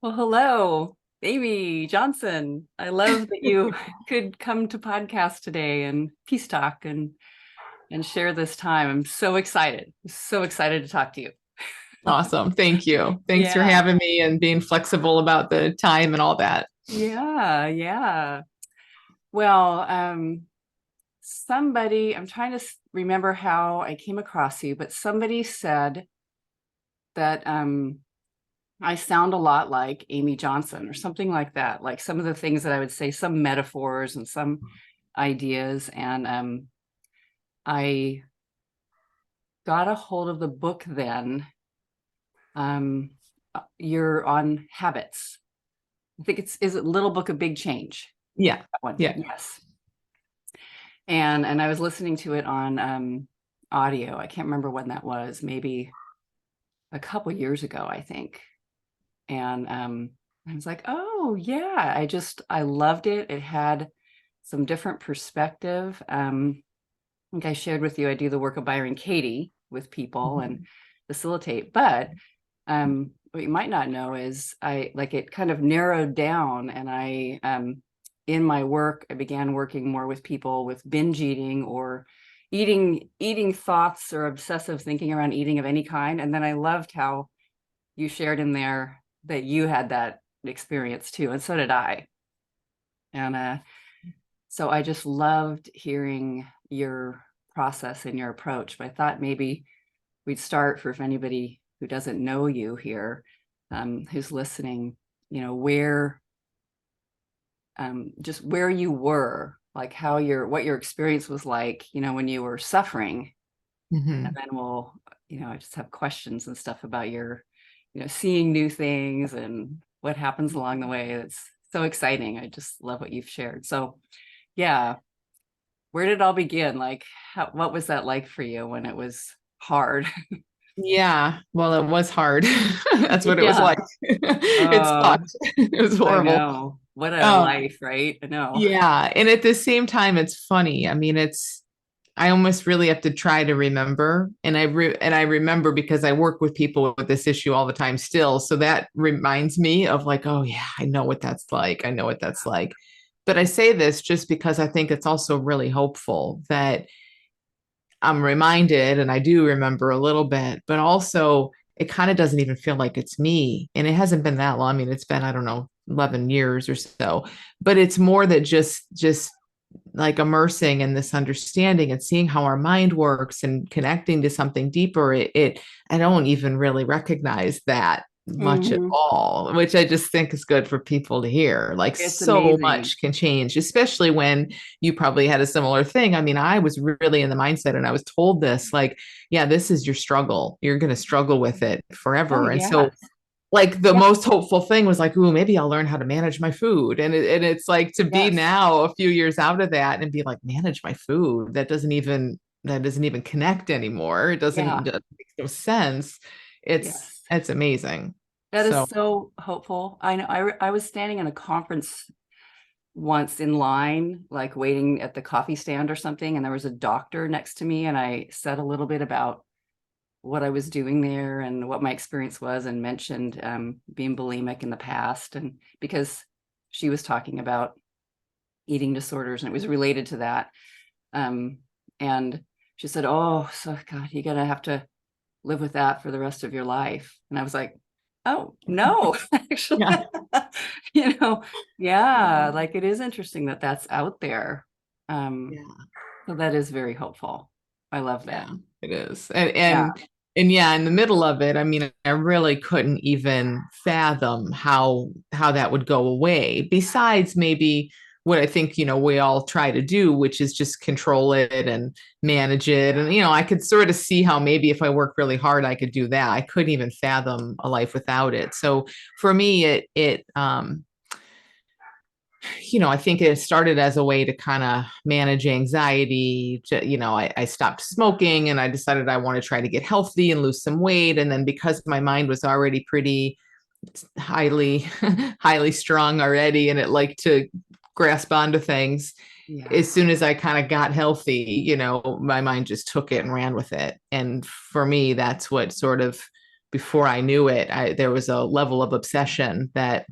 Well, hello, Amy Johnson. I love that you could come to podcast today and peace talk and share this time. I'm so excited to talk to you. Awesome. Thank you. Thanks for Yeah, having me and being flexible about the time and all that. yeah. Well, somebody, I'm trying to remember how I came across you, but somebody said that I sound a lot like Amy Johnson or something like that. Like some of the things that I would say, some metaphors and some ideas. And I got a hold of the book then. Um, you're on habits. I think is it Little Book of Big Change? Yeah. That one. Yeah. Yes. And I was listening to it on audio. I can't remember when that was, maybe a couple years ago, I think. And I was like, oh yeah, I loved it. It had some different perspective. I think I shared with you, I do the Work of Byron Katie with people and facilitate. But what you might not know is I like it kind of narrowed down, and I in my work I began working more with people with binge eating or eating thoughts or obsessive thinking around eating of any kind. And then I loved how you shared in there that you had that experience too, and so did I. And so I just loved hearing your process and your approach. But I thought maybe we'd start for if anybody who doesn't know you here, who's listening, where just where you were, like what your experience was like, when you were suffering. And Hmm. then we'll, I just have questions and stuff about your, seeing new things and what happens along the way. It's so exciting. I just love what you've shared. So yeah, where did it all begin? Like, what was that like for you when it was hard? Yeah. Well, it was hard. That's what it was Yeah. like. It Oh, sucked. It was I horrible. know. What a Um, life, right? I know. yeah. And at the same time, it's funny. I mean, I almost really have to try to remember. And I remember because I work with people with this issue all the time still. So that reminds me of like, oh yeah, I know what that's like. I know what that's like. But I say this just because I think it's also really hopeful that I'm reminded, and I do remember a little bit, but also it kind of doesn't even feel like it's me. And it hasn't been that long. I mean, it's been, I don't know, 11 years or so, but it's more that just like immersing in this understanding and seeing how our mind works and connecting to something deeper. I don't even really recognize that much at Hmm. all, which I just think is good for people to hear. Like It's so amazing. much can change, especially when you probably had a similar thing. I mean, I was really in the mindset and I was told this, like, yeah, this is your struggle. You're going to struggle with it Oh, forever. And so yes. like the Yeah. most hopeful thing was like, ooh, maybe I'll learn how to manage my food. And it's like to be Yes. now a few years out of that and be like, manage my food. That doesn't even connect anymore. It makes no sense. It's Yes. it's amazing. That is So so hopeful. I know. I was standing in a conference once in line, like waiting at the coffee stand or something, and there was a doctor next to me, and I said a little bit about what I was doing there and what my experience was, and mentioned being bulimic in the past, and because she was talking about eating disorders and it was related to that. Um, and she said, "Oh, so God, you're gonna have to live with that for the rest of your life." And I was like, "Oh no, actually, yeah. you know, yeah, like it is interesting that that's out there." Um, Yeah. so that is very hopeful. I love Yeah, that. it is. And Yeah. and yeah, in the middle of it, I mean, I really couldn't even fathom how that would go away. Besides maybe what I think, we all try to do, which is just control it and manage it. And I could sort of see how maybe if I work really hard, I could do that. I couldn't even fathom a life without it. So for me, I think it started as a way to kind of manage anxiety. I stopped smoking and I decided I want to try to get healthy and lose some weight. And then because my mind was already pretty highly, highly strung already, and it liked to grasp onto things, Yeah. as soon as I kind of got healthy, my mind just took it and ran with it. And for me, that's what sort of before I knew it, there was a level of obsession that,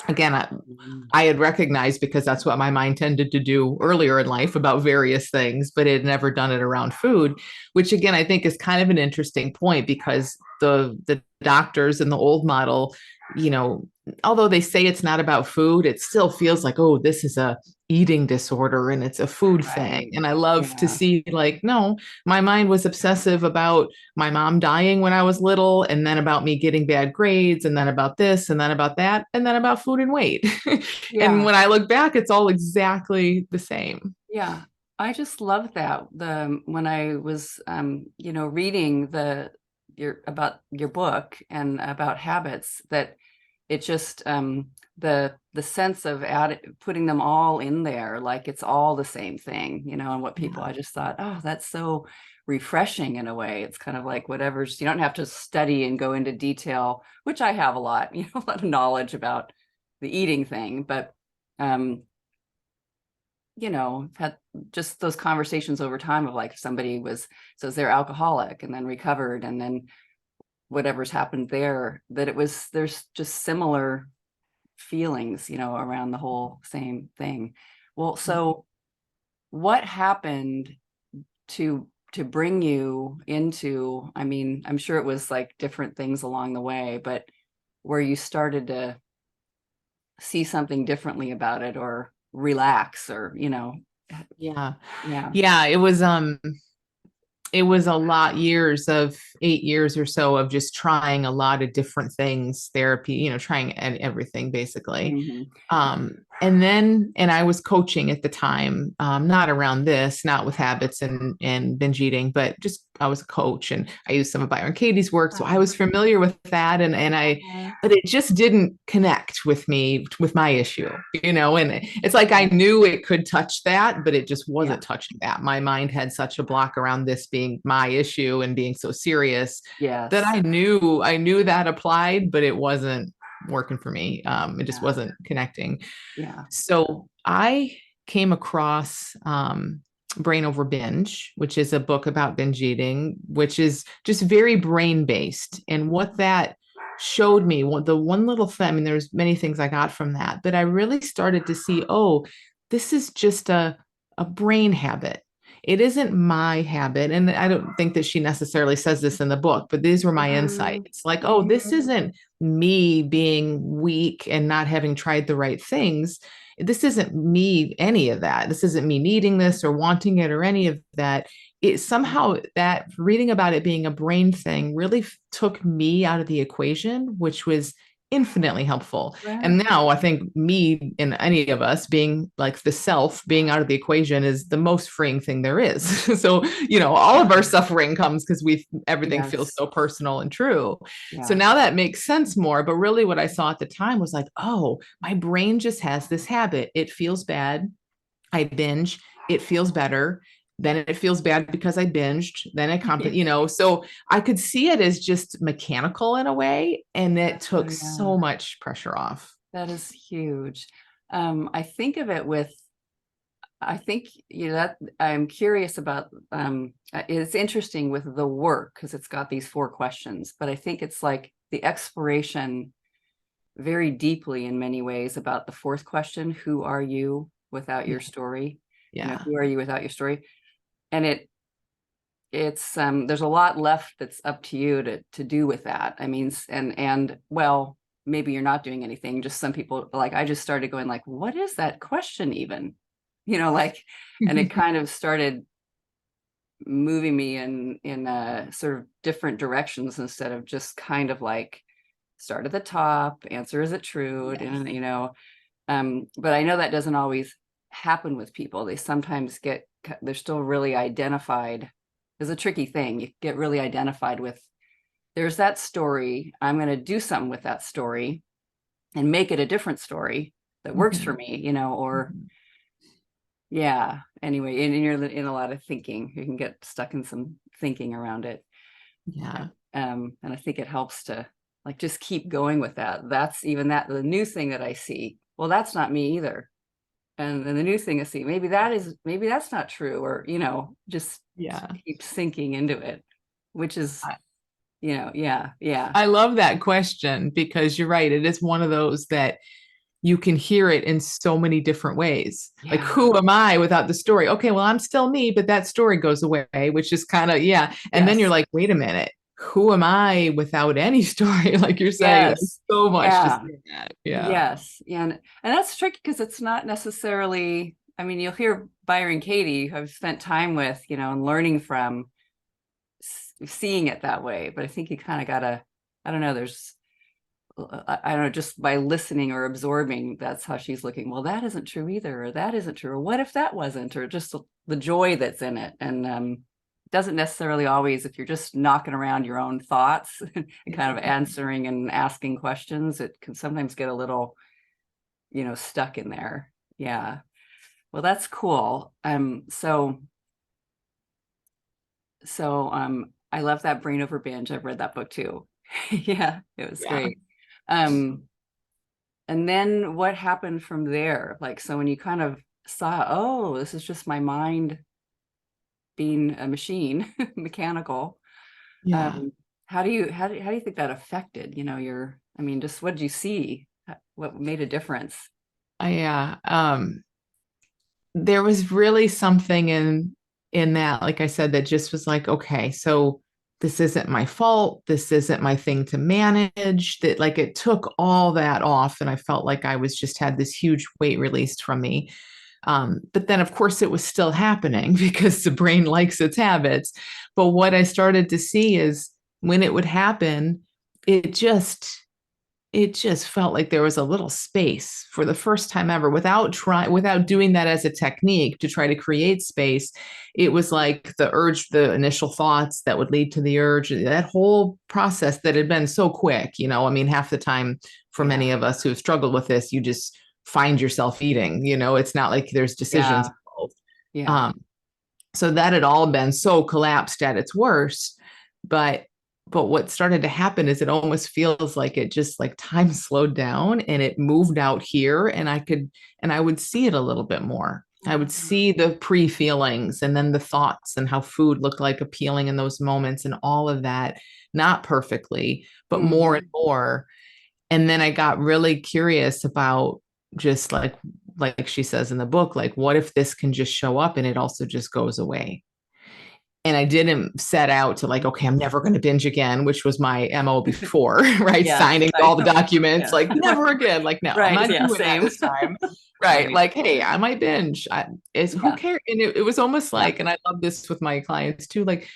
again, Mm. I had recognized because that's what my mind tended to do earlier in life about various things, but it had never done it around food, which again, I think is kind of an interesting point because the doctors in the old model, you know, although they say it's not about food, it still feels like, oh, this is a eating disorder and it's a food thing. Right. And I love to Yeah. see like, no, my mind was obsessive about my mom dying when I was little, and then about me getting bad grades, and then about this, and then about that, and then about food and weight. And Yeah. when I look back, it's all exactly the same. Yeah. I just love that. When I was reading your about your book and about habits, that it just the sense of putting them all in there, like it's all the same thing, and what people, Yeah. I just thought, oh, that's so refreshing in a way. It's kind of like whatever's, you don't have to study and go into detail, which I have a lot, a lot of knowledge about the eating thing, but um had just those conversations over time of like, if somebody says they're alcoholic and then recovered and then whatever's happened there, that there's just similar feelings, around the whole same thing. Well, so what happened to bring you into, I mean, I'm sure it was like different things along the way, but where you started to see something differently about it or relax or, Yeah. yeah. Yeah. It was a lot years of 8 years or so of just trying a lot of different things, therapy, trying everything basically. Mhm. And I was coaching at the time, not around this, not with habits and binge eating, but just I was a coach and I used some of Byron Katie's work. So I was familiar with that. But it just didn't connect with me, with my issue, and it's like I knew it could touch that, but it just Yeah. wasn't touching that. My mind had such a block around this being my issue and being so serious that Yes. I knew that applied, but it wasn't working for me. It just Yeah. wasn't connecting. Yeah. So I came across Brain Over Binge, which is a book about binge eating, which is just very brain based. And what that showed me, the one little thing, I mean, there's many things I got from that, but I really started to see, oh, this is just a brain habit. It isn't my habit. And I don't think that she necessarily says this in the book, but these were my Mhm. insights. Like, oh, this Mhm. isn't me being weak and not having tried the right things. This isn't me, any of that. This isn't me needing this or wanting it or any of that. It somehow, that reading about it being a brain thing really took me out of the equation, which was infinitely helpful. Right. And now I think me and any of us being like the self being out of the equation is the most freeing thing there is. So, all of our suffering comes because everything feels Yes. so personal and true. So Yeah. now that makes sense more. But really, what I saw at the time was like, oh, my brain just has this habit. It feels bad. I binge. It feels better. Then it feels bad because I binged. Then I so I could see it as just mechanical in a way. And it Oh, took yeah. so much pressure off. That is huge. I think of it with, I think, that I'm curious about, it's interesting with the work because it's got these 4 questions, but I think it's like the exploration very deeply in many ways about the fourth question, who are you without Yeah. your story? Yeah. Who are you without your story? And it's there's a lot left that's up to you to do with that. I mean, and well, maybe you're not doing anything. Just some people, like, I just started going like, what is that question even? Like, and it kind of started moving me in sort of different directions instead of just kind of like start at the top, answer, is it true? Yes. And but I know that doesn't always happen with people. They sometimes they're still really identified. It's a tricky thing. You get really identified with, there's that story. I'm going to do something with that story and make it a different story that works for Mhm. me, or Mhm. yeah. Anyway, and you're in a lot of thinking. You can get stuck in some thinking around it. Yeah. And I think it helps to like just keep going with that. That's even that the new thing that I see. Well, that's not me either. And then the new thing I see, maybe that's not true, or just Yeah. keep sinking into it, which is Yeah, yeah. I love that question because you're right. It is one of those that you can hear it in so many different ways. Like, Yeah. who am I without the story? Okay, well, I'm still me, but that story goes away, which is kind of, yeah. And then you're Yes. like, wait a minute, who am I without any story? Like you're saying, there's Yes. so much to Yeah. say that. Yeah. Yes. And that's tricky because it's not necessarily, I mean, you'll hear Byron Katie, who I've spent time with, and learning from, seeing it that way. But I think you kind of gotta, I don't know, I don't know, just by listening or absorbing, that's how she's looking. Well, that isn't true either, or that isn't true, or what if that wasn't, or just the joy that's in it. And doesn't necessarily always, if you're just knocking around your own thoughts and kind of answering and asking questions, it can sometimes get a little, stuck in there. Yeah. Well, that's cool. I love that Brain Over Binge. I've read that book too. Yeah, it was Yeah. great. Um, and then what happened from there? Like, so when you kind of saw, oh, this is just my mind being a machine, mechanical. Yeah. Um, how do you think that affected, I mean, just what did you see? What made a difference? Yeah. There was really something in that, like I said, that just was like, okay, so this isn't my fault. This isn't my thing to manage. That like it took all that off, and I felt like I was just had this huge weight released from me. But then, of course, it was still happening because the brain likes its habits. But what I started to see is when it would happen, it just it just felt like there was a little space for the first time ever without doing that as a technique to try to create space. It was like the urge, the initial thoughts that would lead to the urge, that whole process that had been so quick. I mean, half the time for Yeah, many of us who have struggled with this, you just find yourself eating. It's not like there's decisions yeah, involved. yeah. um, so that had all been so collapsed at its worst. But what started to happen is it almost feels like it just like time slowed down and it moved out here, and I would see it a little bit more. I would see the pre-feelings and then the thoughts and how food looked like appealing in those moments and all of that, not perfectly, but more and Mhm. more. And then I got really curious about just like she says in the book, like what if this can just show up and it also just goes away? And I didn't set out to like, okay, I'm never going to binge again, which was my MO before, right? Yes, Signing I all the know. documents, Yes. like never again. Like, no, I'm Right. not Yeah. doing that Same. this time. Right. Right. Like, hey, I might binge. Is who Yeah. cares? And it was almost Yeah. like, and I love this with my clients too, like,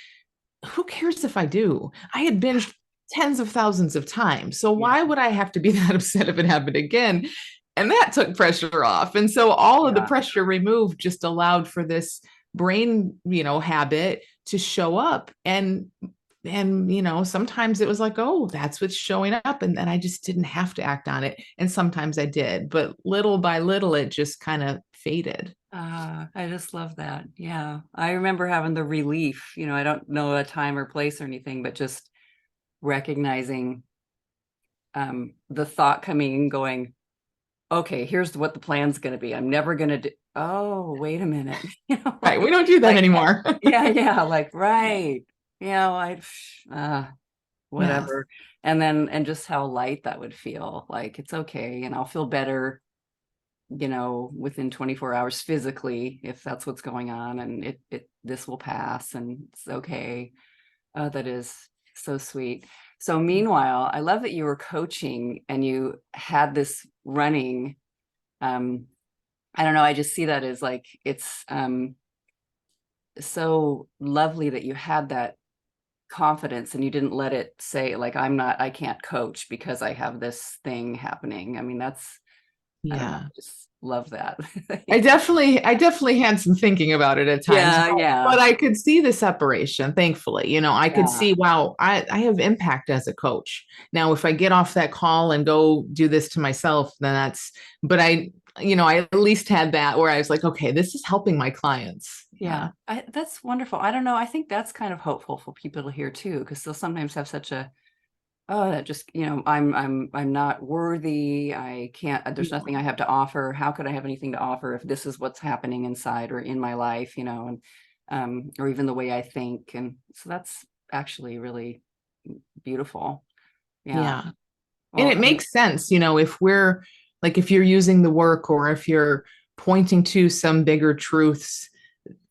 who cares if I do? I had binged tens of thousands of times. So Yeah. why would I have to be that upset if it happened again? And that took pressure off. And so all of the Yeah. pressure removed just allowed for this brain, habit to show up. And sometimes it was like, oh, that's what's showing up. And then I just didn't have to act on it. And sometimes I did. But little by little, it just kind of faded. I just love that. Yeah. I remember having the relief, I don't know a time or place or anything, but just recognizing the thought coming and going, okay, here's what the plan's going to be. I'm never going to do. Oh, wait a minute. Right. We don't do that like, anymore. yeah, yeah, like, right. Uh, Yes. whatever. And just how light that would feel. Like, it's okay. And I'll feel better, within 24 hours physically, if that's what's going on. And this will pass and it's okay. That is so sweet. So meanwhile, I love that you were coaching and you had this running. Um, I don't know. I just see that as like, it's so lovely that you had that confidence and you didn't let it say like, I can't coach because I have this thing happening. I mean, I don't know. Yeah. I just love that. I definitely had some thinking about it at times, Yeah. but Yeah. I could see the separation, thankfully. I could Yeah. see, wow, I have impact as a coach. Now, if I get off that call and go do this to myself, then but I at least had that where I was like, okay, this is helping my clients. Yeah. Yeah. That's wonderful. I don't know. I think that's kind of hopeful for people to hear too, because they'll sometimes have such a, oh, that just, I'm not worthy. I can't, there's nothing I have to offer. How could I have anything to offer if this is what's happening inside or in my life, and or even the way I think. And so that's actually really beautiful. Yeah. Yeah. And Well, it makes sense, if we're like, if you're using the work or if you're pointing to some bigger truths,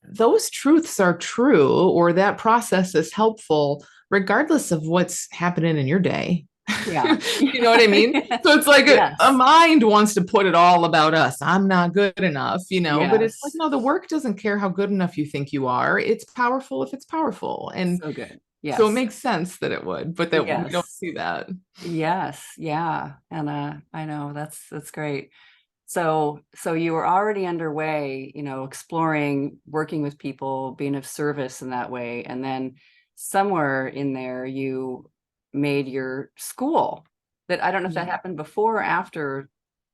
those truths are true, or that process is helpful, regardless of what's happening in your day. yeah. You know what I mean? So it's like a Yes. mind wants to put it all about us. I'm not good enough, but it's like, Yes. no, the work doesn't care how good enough you think you are. It's powerful if it's powerful. And So good. so it Yes. makes sense that it would, but that we don't Yes. see that. Yes. Yeah. And I know that's great. So you were already underway, exploring, working with people, being of service in that way. And then somewhere in there, you made your school. That I don't know if that Yeah. happened before or after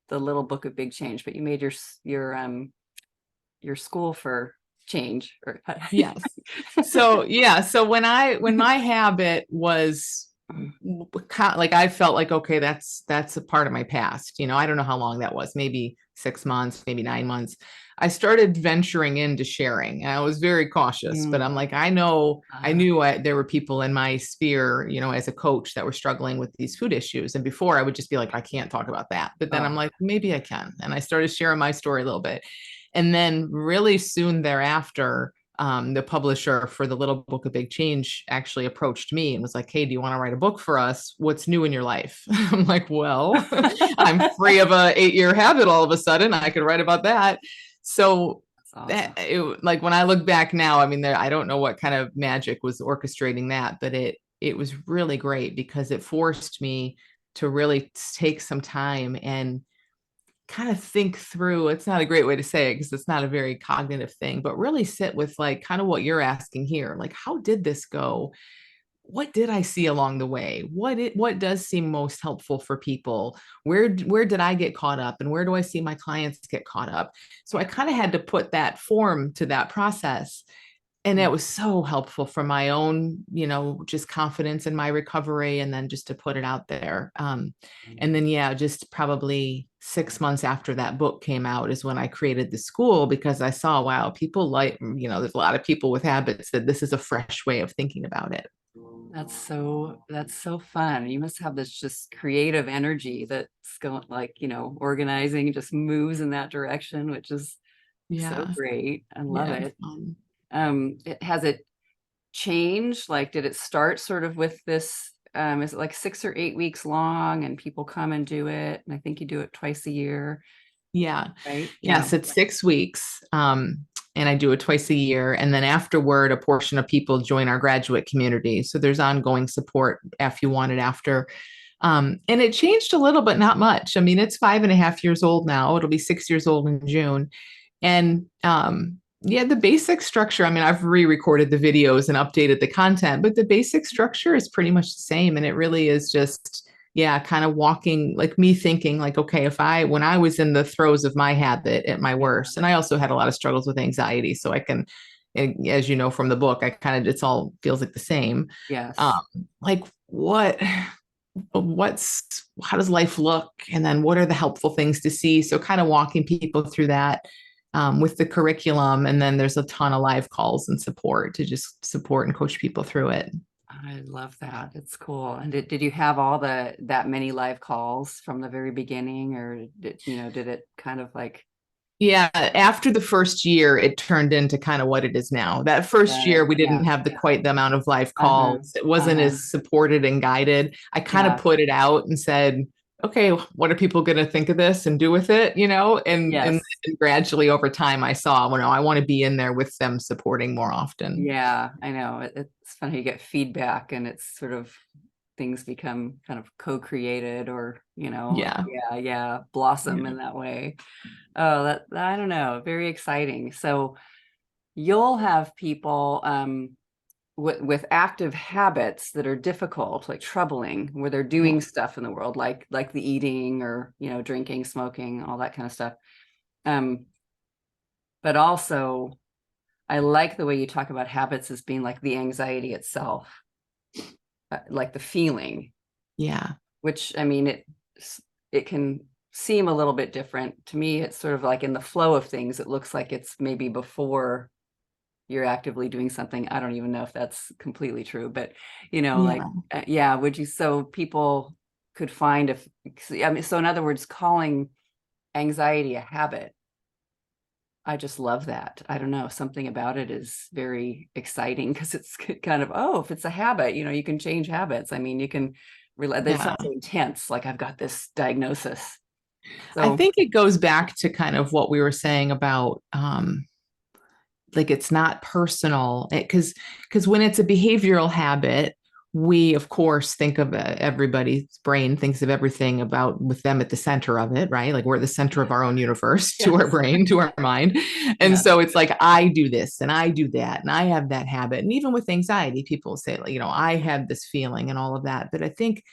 the Little Book of Big Change, but you made your school for change. Or Yes. So yeah, so when my habit was like, I felt like, okay, that's a part of my past. I don't know how long that was, maybe 6 months, maybe 9 months. I started venturing into sharing, and I was very cautious, but Mm. I'm like, I know, I knew there were people in my sphere, as a coach, that were struggling with these food issues. And before, I would just be like, I can't talk about that. But then I'm Oh, like, maybe I can. And I started sharing my story a little bit. And then really soon thereafter, the publisher for the Little Book of Big Change actually approached me and was like, hey, do you want to write a book for us? What's new in your life? I'm like, well, I'm free of a 8-year habit all of a sudden. I could write about that. So that's awesome. like, when I look back now, I mean, I don't know what kind of magic was orchestrating that, but it was really great because it forced me to really take some time and kind of think through. It's not a great way to say it because it's not a very cognitive thing, but really sit with, like, kind of what you're asking here. Like, how did this go? What did I see along the way? What does seem most helpful for people? Where did I get caught up, and where do I see my clients get caught up? So I kind of had to put that form to that process, and it was so helpful for my own, just confidence in my recovery, and then just to put it out there. And then, yeah, just probably 6 months after that book came out is when I created the school, because I saw, wow, people like, there's a lot of people with habits that this is a fresh way of thinking about it. That's so fun. You must have this just creative energy that's going, like, organizing just moves in that direction, which is so Yeah. great. I love Yeah. it. Has it changed? Like, did it start sort of with this? Is it like 6 or 8 weeks long and people come and do it? And I think you do it twice a year, Yeah. right? Yeah. Yes, it's 6 weeks. And I do it twice a year. And then afterward, a portion of people join our graduate community. So there's ongoing support if you want it after. And it changed a little, but not much. I mean, it's 5.5 years old now. It'll be 6 years old in June. And yeah, the basic structure, I mean, I've re-recorded the videos and updated the content, but the basic structure is pretty much the same. And it really is just, yeah, kind of walking, like, me thinking, like, okay, when I was in the throes of my habit at my Yeah. worst, and I also had a lot of struggles with anxiety. So I can, as you know from the book, I kind of, it's all feels like the same. Um, Yes. like, how does life look? And then what are the helpful things to see? So kind of walking people through that, with the curriculum. And then there's a ton of live calls and support to just support and coach people through it. I love that. It's cool. And did you have that many live calls from the very beginning, or did it kind of like, Yeah, after the first year, it turned into kind of what it is now. That first year, we yeah. didn't have quite the amount of live Uh-huh. calls. It wasn't Uh-huh. as supported and guided. I kind of Yeah. put it out and said, okay, what are people going to think of this and do with it? And Yes. gradually over time, I saw, well, no, I want to be in there with them, supporting more often. Yeah, I know. It's funny, you get feedback and it's sort of things become kind of co-created, or, Yeah. yeah, blossom Yeah. in that way. Oh, that I don't know, very exciting. So you'll have people with active habits that are difficult, like troubling, where they're Yeah. doing stuff in the world, like the eating, or drinking, smoking, all that kind of stuff. Um, but also, I like the way you talk about habits as being like the anxiety itself, like the feeling, Yeah. which, I mean, it can seem a little bit different to me. It's sort of like in the flow of things, it looks like it's maybe before you're actively doing something. I don't even know if that's completely true, but you know, like, Yeah. yeah, would you, so people could find if, I mean, so in other words, calling anxiety a habit, I just love that. I don't know, something about it is very exciting because it's kind of, oh, if it's a habit, you know, you can change habits. I mean, you can it's Yeah. not so intense, like I've got this diagnosis. I So think it goes back to kind of what we were saying about like it's not personal because when it's a behavioral habit, we of course think of everybody's brain thinks of everything about with them at the center of it, right? Like we're the center of our own universe to our yes, brain, to our mind. And yeah. so it's like I do this and I do that and I have that habit. And even with anxiety, people say, like, you know, I have this feeling and all of that. But I think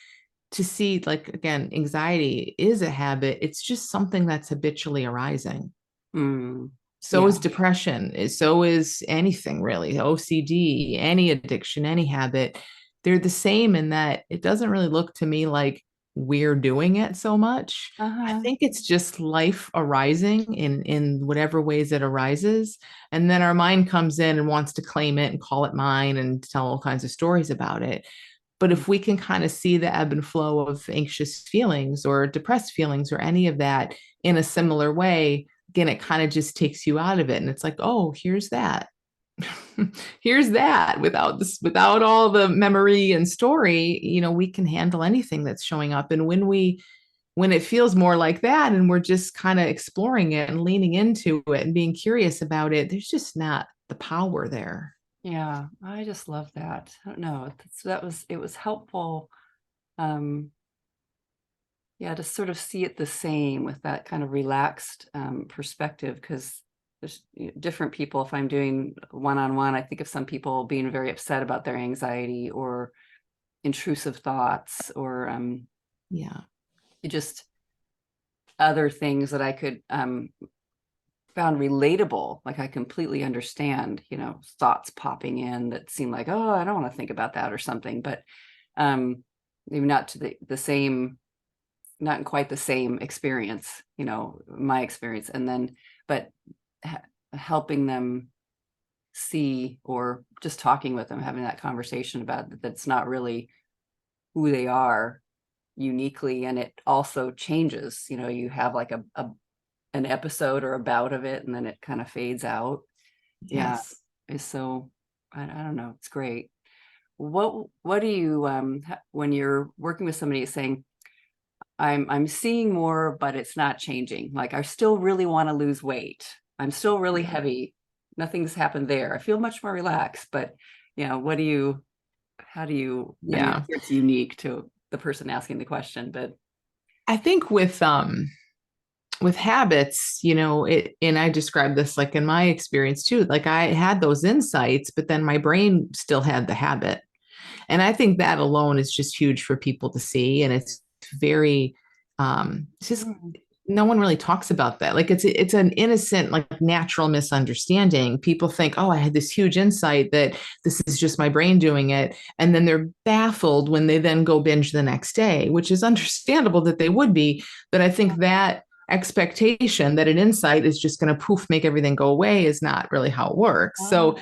to see, like, again, anxiety is a habit, it's just something that's habitually arising. Mm, So is yeah. depression, so is anything really, OCD, any addiction, any habit. They're the same in that it doesn't really look to me like we're doing it so much. I Uh-huh. think it's just life arising in whatever ways it arises. And then our mind comes in and wants to claim it and call it mine and tell all kinds of stories about it. But if we can kind of see the ebb and flow of anxious feelings or depressed feelings or any of that in a similar way, again, it kind of just takes you out of it. And it's like, oh, here's that. Here's that without this, without all the memory and story, you know, we can handle anything that's showing up. And when it feels more like that and we're just kind of exploring it and leaning into it and being curious about it, there's just not the power there. Yeah, I just love that. I don't know. It was helpful. Um, yeah, to sort of see it the same with that kind of relaxed perspective, because there's different people. If I'm doing one-on-one, I think of some people being very upset about their anxiety or intrusive thoughts or Yeah. just other things that I could found relatable. Like I completely understand, you know, thoughts popping in that seem like, oh, I don't want to think about that or something, but maybe not to the same, not in quite the same experience, you know, my experience. And then, but ha helping them see, or just talking with them, having that conversation about that's not really who they are uniquely. And it also changes, you know, you have like an episode or a bout of it, and then it kind of fades out. Yeah, Yes. it's so, I don't know, it's great. What do you when you're working with somebody saying, I'm seeing more, but it's not changing. Like I still really want to lose weight. I'm still really Yeah. heavy. Nothing's happened there. I feel much more relaxed, but you know, how do you, I mean, I'm Yeah. sure it's unique to the person asking the question, but I think with habits, you know, it and I described this like in my experience too. Like I had those insights, but then my brain still had the habit. And I think that alone is just huge for people to see. And it's very it's just mm, no one really talks about that. Like it's an innocent, like natural misunderstanding. People think, oh, I had this huge insight that this is just my brain doing it. And then they're baffled when they then go binge the next day, which is understandable that they would be. But I think that expectation that an insight is just going to poof, make everything go away is not really how it works. So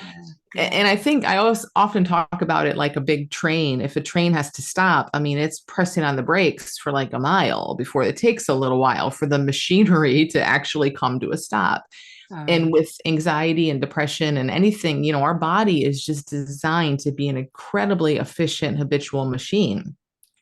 yeah, and I think I always often talk about it like a big train. If a train has to stop, I mean, it's pressing on the brakes for like a mile before it takes a little while for the machinery to actually come to a stop. uh, And with anxiety and depression and anything, you know, our body is just designed to be an incredibly efficient habitual machine.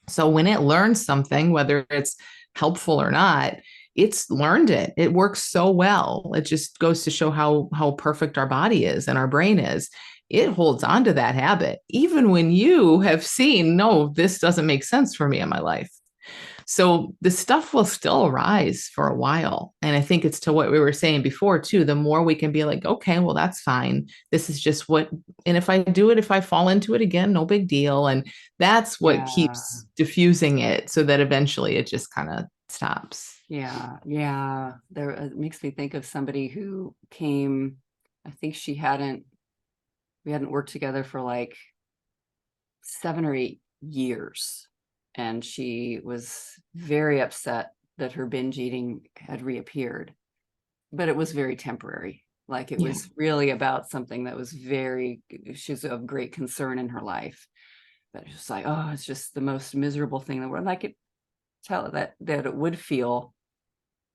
So when it learns something, whether it's helpful or not, it's learned it. It works so well. It just goes to show how perfect our body is and our brain is. It holds on to that habit, even when you have seen, no, this doesn't make sense for me in my life. So the stuff will still arise for a while. And I think it's to what we were saying before, too. The more we can be like, okay, well, that's fine. This is just what, and if I do it, if I fall into it again, no big deal. And that's what yeah, keeps diffusing it so that eventually it just kind of stops. yeah. There, it makes me think of somebody who came, I think we hadn't worked together for like 7 or 8 years. And she was very upset that her binge eating had reappeared, but it was very temporary. Like it Yeah. was really about something that was she's of great concern in her life. But it's just like, oh, it's just the most miserable thing in the world. And I could tell that it would feel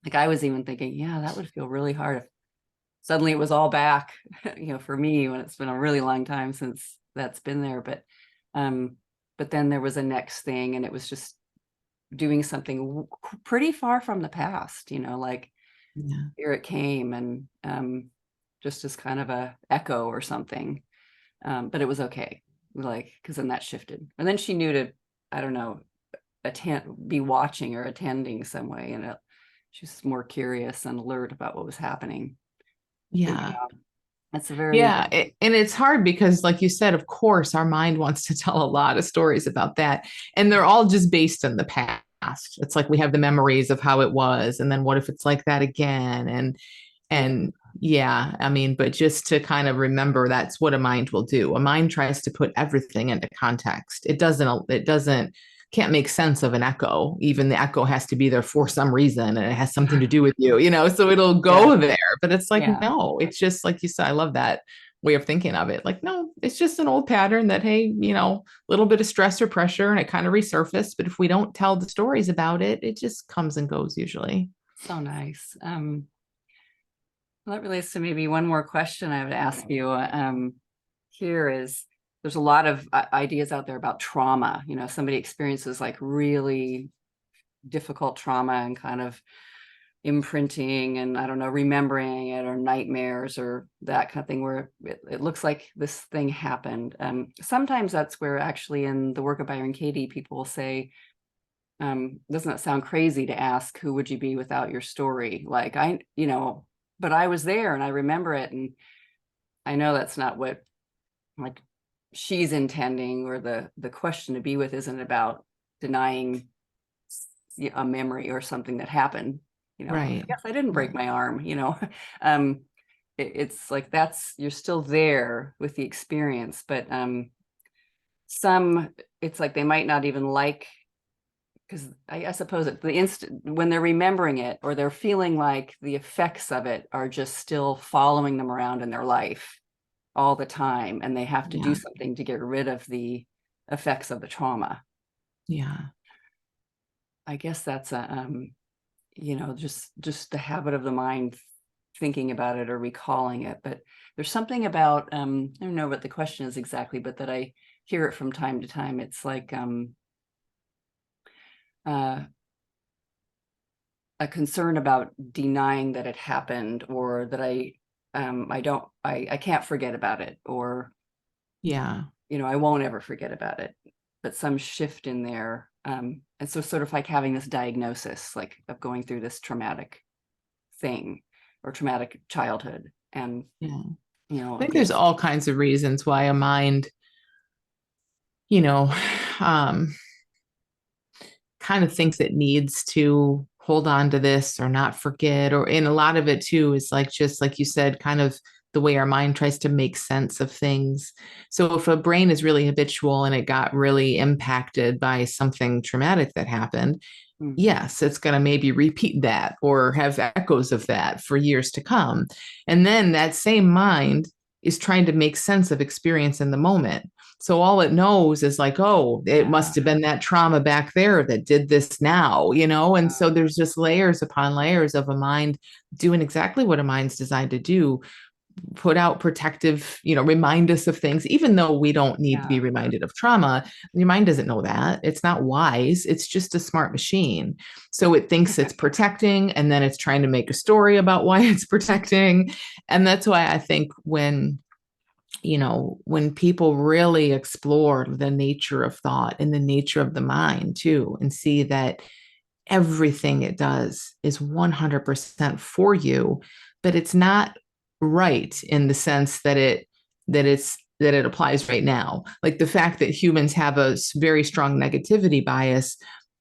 like, I was even thinking, yeah, that would feel really hard if suddenly it was all back, for me, when it's been a really long time since that's been there. But then there was a next thing, and it was just doing something pretty far from the past, like Yeah. here it came, and just as kind of a echo or something. But it was okay, like, because then that shifted, and then she knew to, I don't know, be watching or attending some way, and she was more curious and alert about what was happening. But Yeah. yeah, that's a very, Yeah. And it's hard because, like you said, of course, our mind wants to tell a lot of stories about that. And they're all just based in the past. It's like we have the memories of how it was. And then what if it's like that again? yeah, And yeah, I mean, but just to kind of remember, that's what a mind will do. A mind tries to put everything into context. It doesn't, can't make sense of an echo. Even the echo has to be there for some reason, and it has something to do with you, so it'll yeah, go there. But it's like, yeah, no, it's just like you said. I love that way of thinking of it. Like, no, it's just an old pattern that, hey, little bit of stress or pressure and it kind of resurfaced. But if we don't tell the stories about it, it just comes and goes usually. so nice. Well, that relates to maybe one more question I would ask you. Here is, there's a lot of ideas out there about trauma. Somebody experiences like really difficult trauma and kind of imprinting, and I don't know, remembering it, or nightmares, or that kind of thing, where it looks like this thing happened. Sometimes that's where, actually, in the Work of Byron Katie, people will say, doesn't it sound crazy to ask, who would you be without your story? Like, but I was there and I remember it. And I know that's not what, like, she's intending, or the question to be with isn't about denying a memory or something that happened. Right. Yes, I didn't break Right. my arm. um, it's like, you're still there with the experience, but it's like they might not even like, because I suppose the instant when they're remembering it, or they're feeling like the effects of it are just still following them around in their life all the time, and they have to do Yeah. something to get rid of the effects of the trauma. Yeah. I guess that's just the habit of the mind thinking about it or recalling it. But there's something about, I don't know what the question is exactly, but that I hear it from time to time. It's like uh, a concern about denying that it happened, or that I can't forget about it, or Yeah. I won't ever forget about it. But some shift in there. And so, sort of like having this diagnosis, like, of going through this traumatic thing, or traumatic childhood. And, Yeah. I I think there's guess, all kinds of reasons why a mind, you know, um, kind of thinks it needs to hold on to this or not forget. Or, in a lot of it too, is like, just like you said, kind of the way our mind tries to make sense of things. So if a brain is really habitual and it got really impacted by something traumatic that happened, mhm, yes, it's going to maybe repeat that or have echoes of that for years to come. And then that same mind is trying to make sense of experience in the moment. So all it knows is like, oh, it yeah, must have been that trauma back there that did this now, And yeah, so there's just layers upon layers of a mind doing exactly what a mind's designed to do, put out protective, remind us of things, even though we don't need to be yeah, reminded of trauma. Your mind doesn't know that. It's not wise. It's just a smart machine. So it thinks it's protecting, and then it's trying to make a story about why it's protecting. And that's why I think when people really explore the nature of thought and the nature of the mind too, and see that everything it does is 100% for you, but it's not right in the sense that it applies right now. Like the fact that humans have a very strong negativity bias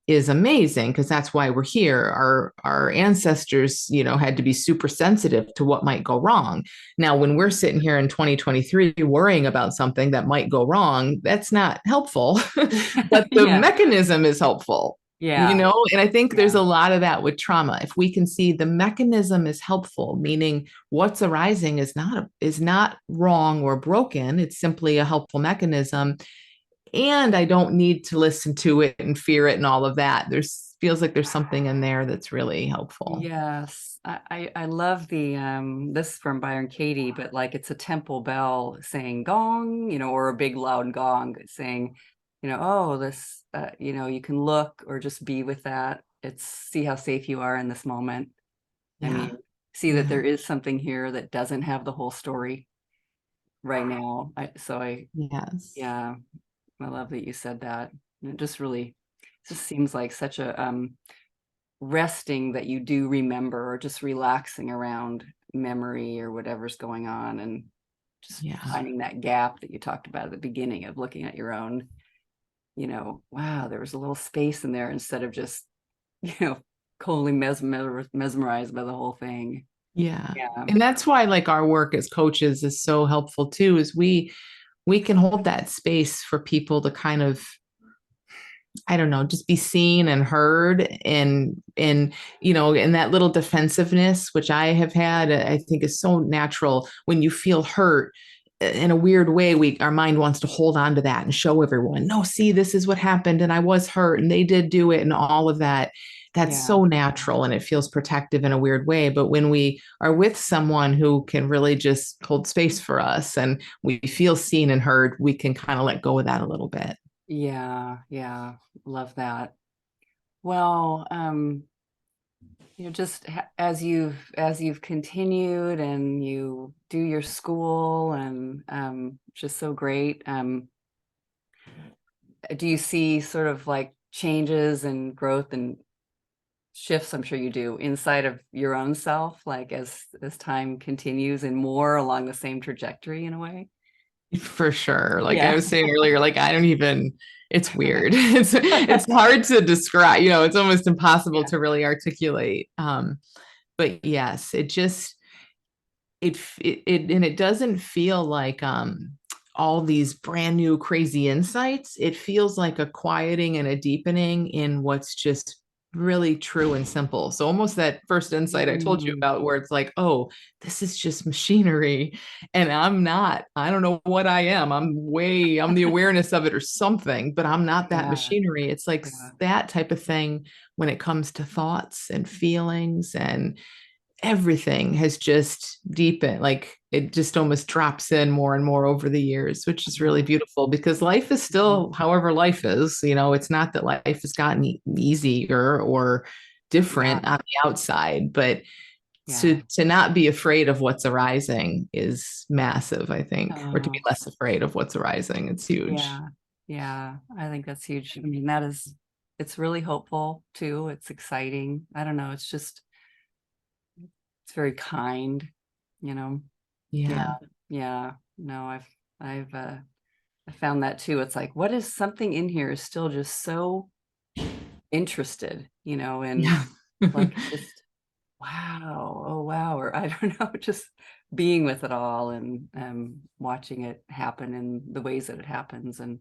is amazing, because that's why we're here. Our ancestors, had to be super sensitive to what might go wrong. Now, when we're sitting here in 2023 worrying about something that might go wrong, that's not helpful. But the yeah, mechanism is helpful. Yeah. And I think there's Yeah. a lot of that with trauma. If we can see the mechanism is helpful, meaning what's arising is not wrong or broken, it's simply a helpful mechanism, and I don't need to listen to it and fear it and all of that. There's feels like there's something in there that's really helpful. Yes, I love the this is from Byron Katie, but like it's a temple bell saying gong, or a big loud gong saying, oh, this you can look or just be with that. It's see how safe you are in this moment. I Yeah. mean, see that Yeah. there is something here that doesn't have the whole story right now. Yes. Yeah, I love that you said that. And it just seems like such a resting that you do remember, or just relaxing around memory or whatever's going on, and just Yeah. finding that gap that you talked about at the beginning of looking at your own, wow, there was a little space in there instead of just, you know, totally mesmerized by the whole thing. Yeah. Yeah. And that's why like our work as coaches is so helpful too, is we can hold that space for people to kind of, I don't know, just be seen and heard, and that little defensiveness, which I have had, I think is so natural. When you feel hurt in a weird way, our mind wants to hold on to that and show everyone, no, see, this is what happened, and I was hurt, and they did do it, and all of that. That's Yeah. so natural and it feels protective in a weird way. But when we are with someone who can really just hold space for us and we feel seen and heard, we can kind of let go of that a little bit. Yeah. Yeah. Love that. Well, just as you've continued and you do your school, and just so great. Do you see sort of like changes and growth and shifts? I'm sure you do, inside of your own self, like as time continues, and more along the same trajectory in a way. For sure. Like I Yeah. was saying earlier, like I don't even, it's weird. It's hard to describe, it's almost impossible Yeah. to really articulate. But yes, it doesn't feel like all these brand new crazy insights. It feels like a quieting and a deepening in what's just really true and simple. So almost that first insight I told you Mm, about, where it's like, oh, this is just machinery, and I don't know what I am. I'm the awareness of it or something, but I'm not that yeah. machinery. It's like Yeah. that type of thing when it comes to thoughts and feelings, and everything has just deepened. Like it just almost drops in more and more over the years, which is really beautiful, because life is still however life is. It's not that life has gotten easier or Yeah. different on the outside, but Yeah. to not be afraid of what's arising is massive, I think, or to be Oh, less afraid of what's arising. It's huge. yeah. Yeah. I think that's huge. I mean, it's really hopeful too. It's exciting. I don't know. It's very kind, you know. Yeah. Yeah. Yeah. No, I've I found that too. It's like, what is something in here is still just so interested, and Yeah. like just wow, oh wow, or I don't know, just being with it all, and watching it happen in the ways that it happens, and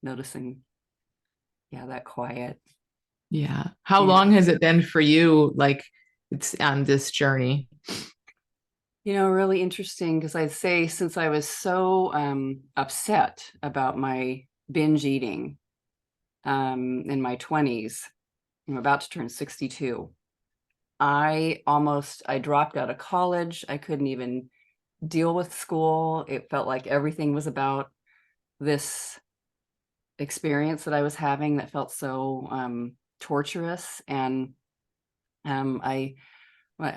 noticing, yeah, that quiet. Yeah. How Yeah. long has it been for you? Like it's on this journey? Really interesting, because I'd say since I was so upset about my binge eating in my 20s, I'm about to turn 62. I dropped out of college. I couldn't even deal with school. It felt like everything was about this experience that I was having that felt so torturous. And I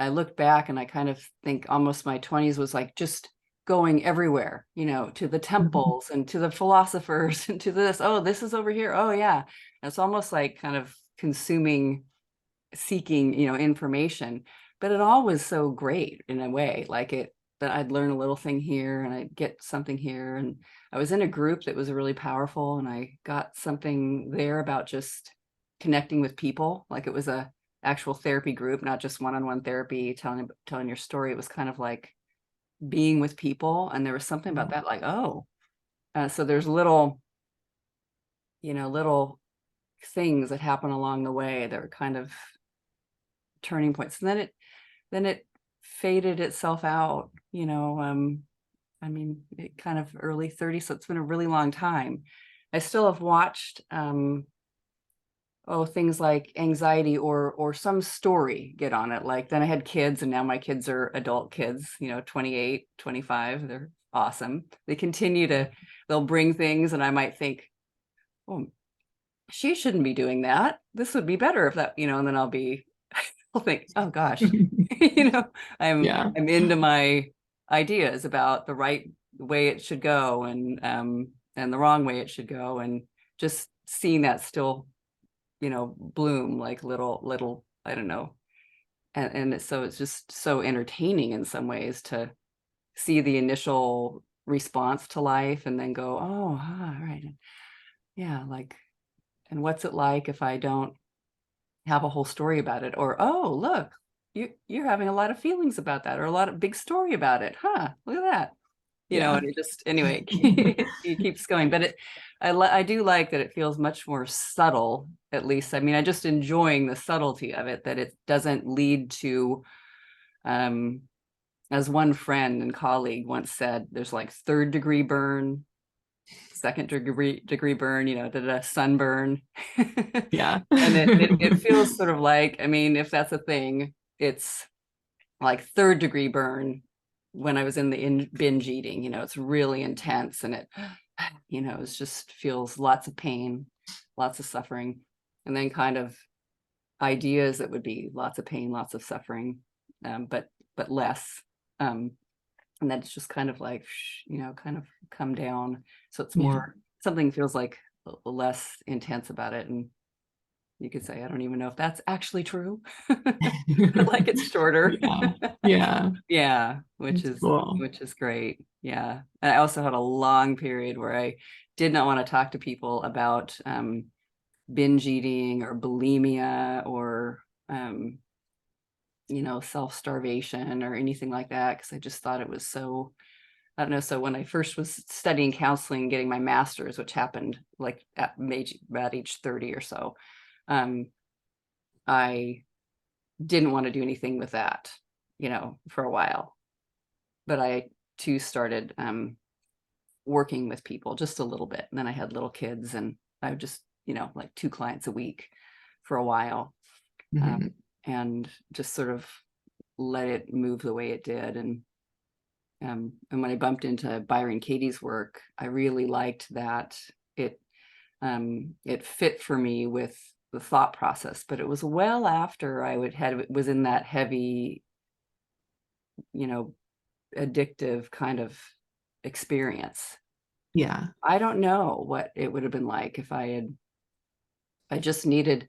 look back and I kind of think almost my 20s was like just going everywhere, to the Mhm. temples and to the philosophers and to this. Oh, this is over here. Oh, yeah. And it's almost like kind of consuming, seeking, information. But it all was so great in a way, like it that I'd learn a little thing here and I'd get something here. And I was in a group that was really powerful, and I got something there about just connecting with people. Like it was a actual therapy group, not just one-on-one therapy, telling your story. It was kind of like being with people, and there was something about that, like, oh, so there's little things that happen along the way that were kind of turning points. And then it faded itself out, I mean, it kind of early 30s, so it's been a really long time. I still have watched things like anxiety or some story get on it. Like then I had kids, and now my kids are adult kids, 28, 25. They're awesome. They continue they'll bring things, and I might think, oh, she shouldn't be doing that. This would be better if that, and then I'll think, oh gosh, Yeah. I'm into my ideas about the right way it should go, and the wrong way it should go, and just seeing that still, bloom like little, I don't know. And so it's just so entertaining in some ways to see the initial response to life and then go, oh, all right. Yeah. Like, and what's it like if I don't have a whole story about it? Or, oh, look, you're having a lot of feelings about that, or a lot of big story about it. Huh. Look at that. Yeah. And it just, anyway, it keeps going. But I do like that it feels much more subtle, at least. I mean, I just enjoying the subtlety of it, that it doesn't lead to, as one friend and colleague once said, there's like 3rd degree burn, 2nd degree burn, sunburn. Yeah. And it feels sort of like, I mean, if that's a thing, it's like 3rd degree burn when I was in the binge eating. It's really intense, and it it just feels lots of pain, lots of suffering, and then kind of ideas that would be lots of pain, lots of suffering, but less, and then it's just kind of like, kind of come down. So it's more, something feels like less intense about it. And you could say, I don't even know if that's actually true. Like it's shorter. Yeah. Yeah. Yeah, which That's is cool. great. Yeah. And I also had a long period where I did not want to talk to people about binge eating or bulimia or self-starvation or anything like that, because I just thought it was so, I don't know. So when I first was studying counseling, getting my master's, which happened like at about age 30 or so, I didn't want to do anything with that, for a while. But I too started working with people just a little bit. And then I had little kids, and I would just, like 2 clients a week for a while, and just sort of let it move the way it did. And when I bumped into Byron Katie's work, I really liked that it fit for me with the thought process. But it was well after I was in that heavy, addictive kind of experience. Yeah. I don't know what it would have been like if I just needed,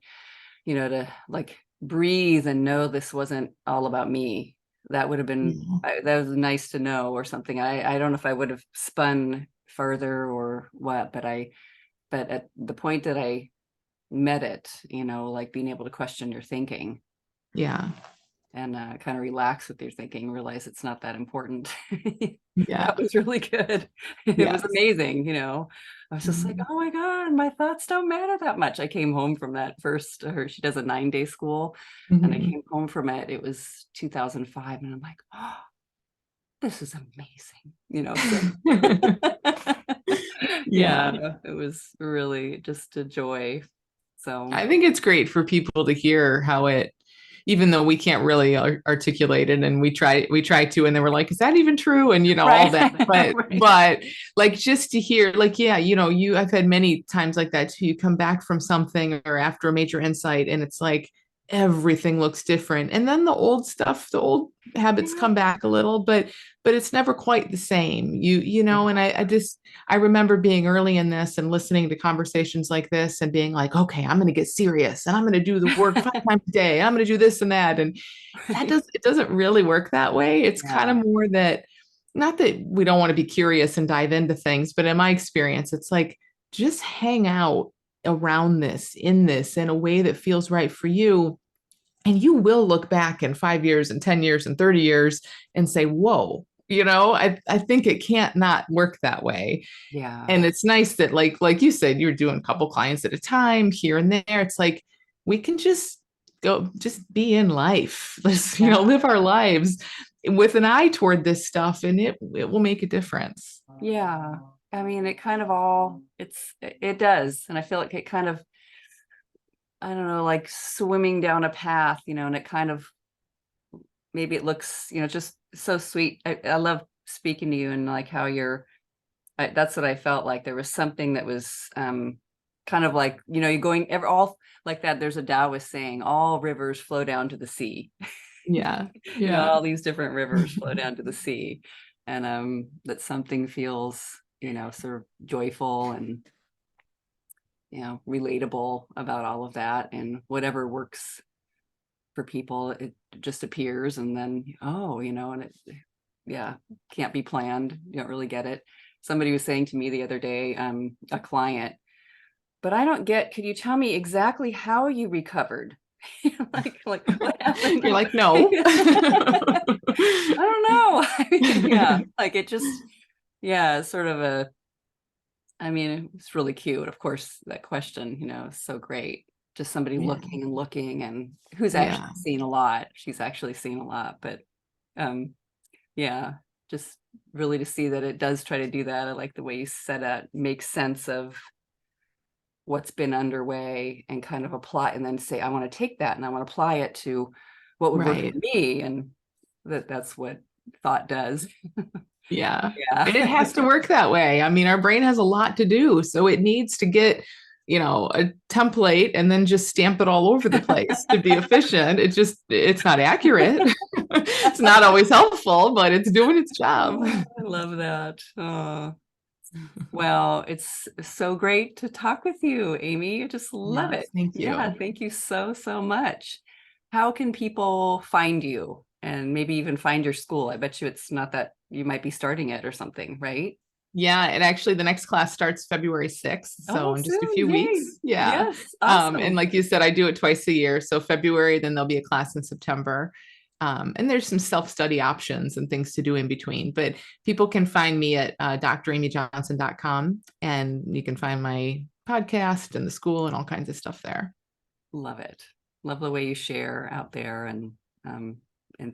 to like breathe and know this wasn't all about me. That would have been, that was nice to know, or something. I don't know if I would have spun further or what, but at the point that I met it, like being able to question your thinking. Yeah. And kind of relax with your thinking, realize it's not that important. Yeah. That was really good. It was amazing. I was just like, oh my God, my thoughts don't matter that much. I came home from that first, she does a 9-day school, and I came home from it. It was 2005. And I'm like, oh, this is amazing. So yeah, it was really just a joy. So I think it's great for people to hear how it, even though we can't really articulate it, and we try to, and then we're like, is that even true? And right. all that, but but like, just to hear, like, yeah, I've had many times like that too. You come back from something or after a major insight, and it's like everything looks different, and then the old habits come back a little, but it's never quite the same. And I remember being early in this and listening to conversations like this and being like, okay, I'm going to get serious, and I'm going to do the work 5 times a day. I'm going to do this and that. And it doesn't really work that way. It's kind of more that, not that we don't want to be curious and dive into things, but in my experience, it's like, just hang out around this, in a way that feels right for you. And you will look back in 5 years and 10 years and 30 years and say, whoa, I think it can't not work that way. Yeah. And it's nice that like you said, you're doing a couple clients at a time here and there. It's like we can just be in life. Let's, Yeah. live our lives with an eye toward this stuff, and it will make a difference. Yeah. I mean, it kind of all, it does. And I feel like it kind of, I don't know, like swimming down a path, and it kind of, maybe it looks, just so sweet. I love speaking to you and like how that's what I felt like. There was something that was kind of like, you're going all like that. There's a Taoist saying, all rivers flow down to the sea. Yeah. Yeah. All these different rivers flow down to the sea. And that something feels, sort of joyful and, relatable about all of that, and whatever works for people, it just appears. And then, and it, yeah, can't be planned. You don't really get it. Somebody was saying to me the other day, a client, but I don't get, could you tell me exactly how you recovered? like what happened? You're like, no. I don't know. I mean, yeah, like it just, yeah, sort of I mean, it's really cute. Of course, that question, is so great. Just somebody Yeah. looking and looking, and who's Yeah. actually seen a lot. She's actually seen a lot, but yeah, just really to see that it does try to do that. I like the way you said it, make sense of what's been underway and kind of apply, and then say, I want to take that and I want to apply it to what would work Right. for me. And that's what thought does. Yeah. Yeah. And it has to work that way. I mean, our brain has a lot to do. So it needs to get, a template and then just stamp it all over the place to be efficient. It's not accurate. It's not always helpful, but it's doing its job. Oh, I love that. Oh. Well, it's so great to talk with you, Amy. I just love Yes, it. thank you. Yeah, thank you so, so much. How can people find you and maybe even find your school? I bet you it's not that you might be starting it or something, right? Yeah, and actually the next class starts February 6th, so Oh, in just a soon. few Yay. weeks. Yeah. Yes, And awesome. like you said, I do it twice a year. So February, then there'll be a class in September. And there's some self-study options and things to do in between. But people can find me at dramyjohnson.com, and you can find my podcast and the school and all kinds of stuff there. Love it. Love the way you share out there, and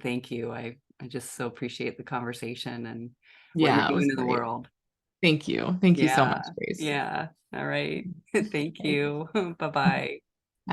thank you. I just so appreciate the conversation and what you're Yeah, it was doing in the great. world. Thank you. Thank you so Yeah. much, Grace. Yeah. All right. Thank you. Bye-bye.